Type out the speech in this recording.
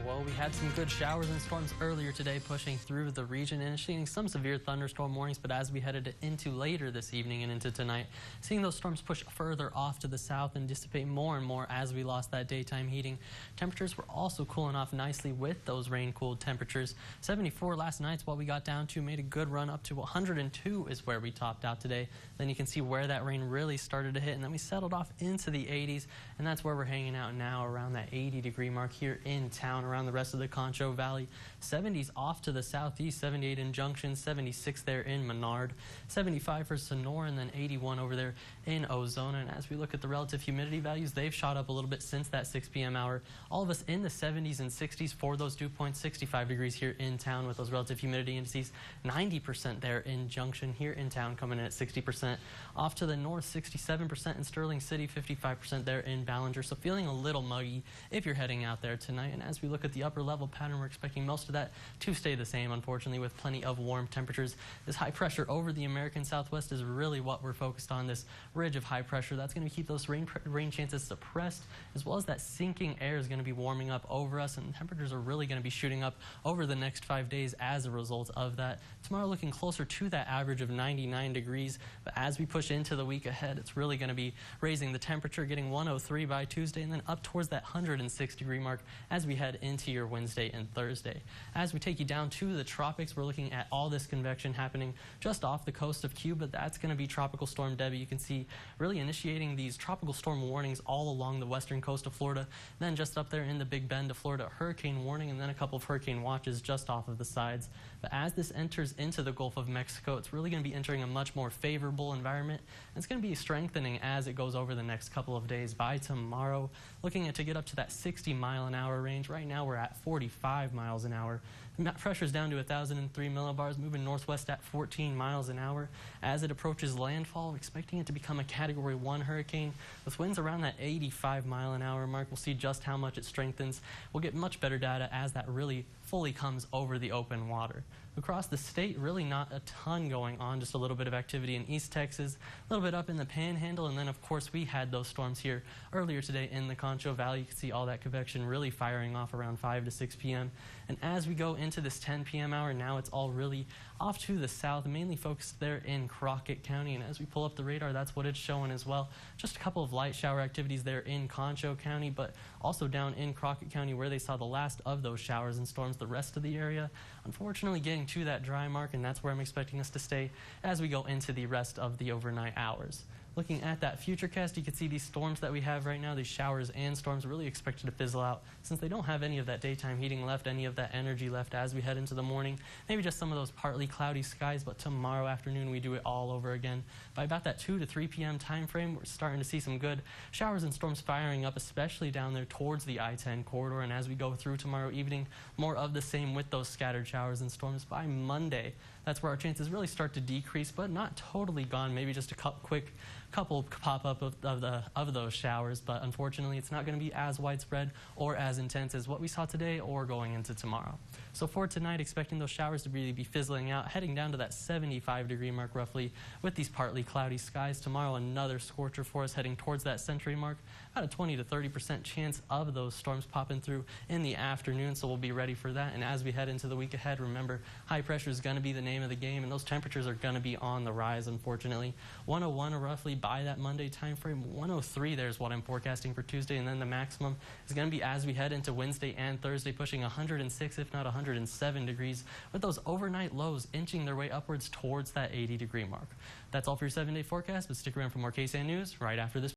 Well, we had some good showers and storms earlier today pushing through the region and seeing some severe thunderstorm warnings, but as we headed into later this evening and into tonight, seeing those storms push further off to the south and dissipate more and more as we lost that daytime heating. Temperatures were also cooling off nicely with those rain-cooled temperatures. 74 last night's what we got down to, made a good run up to 102 is where we topped out today. Then you can see where that rain really started to hit, and then we settled off into the 80s, and that's where we're hanging out now, around that 80-degree mark here in town, around the rest of the Concho Valley. 70s off to the southeast, 78 in Junction, 76 there in Menard, 75 for Sonora, and then 81 over there in Ozona. And as we look at the relative humidity values, they've shot up a little bit since that 6 p.m. hour. All of us in the 70s and 60s for those dew points, 65 degrees here in town with those relative humidity indices, 90% there in Junction, here in town coming in at 60%. Off to the north, 67% in Sterling City, 55% there in Ballinger. So feeling a little muggy if you're heading out there tonight. And as we look at the upper level pattern, we're expecting most of that to stay the same, unfortunately, with plenty of warm temperatures. This high pressure over the American Southwest is really what we're focused on, this ridge of high pressure. That's going to keep those rain chances suppressed, as well as that sinking air is going to be warming up over us, and temperatures are really going to be shooting up over the next 5 days as a result of that. Tomorrow looking closer to that average of 99 degrees, but as we push into the week ahead, it's really going to be raising the temperature, getting 103 by Tuesday, and then up towards that 106-degree mark as we head into your Wednesday and Thursday. As we take you down to the tropics, we're looking at all this convection happening just off the coast of Cuba. That's going to be Tropical Storm Debbie. You can see really initiating these tropical storm warnings all along the western coast of Florida. Then just up there in the Big Bend of Florida, a hurricane warning, and then a couple of hurricane watches just off of the sides. But as this enters into the Gulf of Mexico, it's really going to be entering a much more favorable environment. And it's going to be strengthening as it goes over the next couple of days. By tomorrow, looking at to get up to that 60-mile-an-hour range. Right now we're at 45 miles an hour. Pressure's down to 1,003 millibars, moving northwest at 14 miles an hour. As it approaches landfall, expecting it to become a Category 1 hurricane with winds around that 85-mile-an-hour mark. We'll see just how much it strengthens. We'll get much better data as that really fully comes over the open water. Across the state, really not a ton going on, just a little bit of activity in East Texas, a little bit up in the Panhandle, and then of course we had those storms here earlier today in the Concho Valley. You can see all that convection really firing off around 5 to 6 p.m. And as we go into this 10 p.m. hour, now it's all really off to the south, mainly focused there in Crockett County. And as we pull up the radar, that's what it's showing as well. Just a couple of light shower activities there in Concho County, but also down in Crockett County where they saw the last of those showers and storms. The rest of the area, unfortunately, getting to that dry mark, and that's where I'm expecting us to stay as we go into the rest of the overnight hours. Looking at that futurecast, you can see these storms that we have right now, these showers and storms, really expected to fizzle out since they don't have any of that daytime heating left, any of that energy left as we head into the morning. Maybe just some of those partly cloudy skies, but tomorrow afternoon we do it all over again. By about that 2 to 3 p.m. time frame, we're starting to see some good showers and storms firing up, especially down there towards the I-10 corridor. And as we go through tomorrow evening, more of the same with those scattered showers and storms. By Monday, that's where our chances really start to decrease, but not totally gone. Maybe just a quick couple pop up of those showers, but unfortunately it's not going to be as widespread or as intense as what we saw today or going into tomorrow. So for tonight, expecting those showers to really be fizzling out, heading down to that 75-degree mark roughly with these partly cloudy skies. Tomorrow, another scorcher for us heading towards that century mark. About a 20 to 30% chance of those storms popping through in the afternoon, so we'll be ready for that. And as we head into the week ahead, remember, high pressure is going to be the name of the game, and those temperatures are going to be on the rise, unfortunately. 101 roughly by that Monday time frame. 103 there's what I'm forecasting for Tuesday, and then the maximum is going to be as we head into Wednesday and Thursday, pushing 106 if not 107 degrees, with those overnight lows inching their way upwards towards that 80-degree mark. That's all for your 7-day forecast, but stick around for more KSAN news right after this.